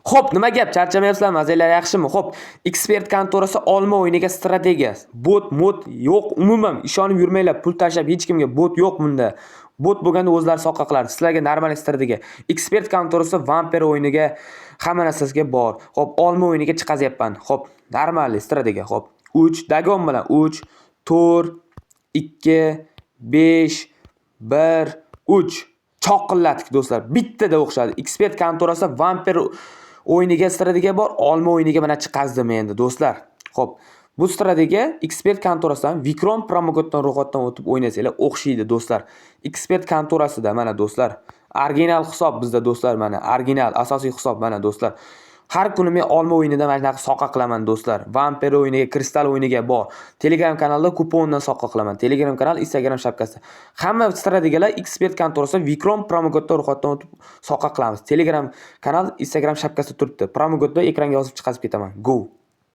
Xo'p, nima gap? Charchamayapsizlarmi? Mazanglar yaxshimi? Xo'p, ekspert kontorasi olma o'yiniga strategiya. Bot yo'q, umuman ishonib yurmanglar. Pul tashlab hech kimga bot yo'q bunda. Bot bo'lganda o'zlari soqqa qiladi. Sizlarga normal strategiya. Ekspert kontorasi vampir o'yiniga hamma narsasiga bor. Xo'p, olma o'yiniga chiqazyapman. Xo'p, normal strategiya. Xo'p, 3 dagon bilan 3 4 2 5 1 3 choqillatdik do'stlar. Bittada o'xshadi. Ekspert kontorasi vampir o'yiniga strategiya bor, olma o'yiniga mana chiqazdim endi do'stlar. Xo'p, bu strategiya ekspert kontorasidan Vikrom promokodidan ro'yxatdan o'tib o'ynasanglar o'xshaydi do'stlar. Ekspert kontorasida mana do'stlar, original hisob bizda do'stlar, mana original asosiy hisob mana do'stlar. Har kuni men olma o'yinida mana shunaqa soqqa qilaman do'stlar. Vampir o'yiniga, kristal o'yiniga bor. Telegram kanalda kupondan soqqa qilaman. Telegram kanal, Instagram shapkasida. Hamma strategiyalar ekspert kontorasi Vikrom promokodidan ro'yxatdan o'tib soqqa qilamiz. Telegram kanal, Instagram shapkasida turibdi. Promokodda ekranga yozib chiqazib ketaman. Go.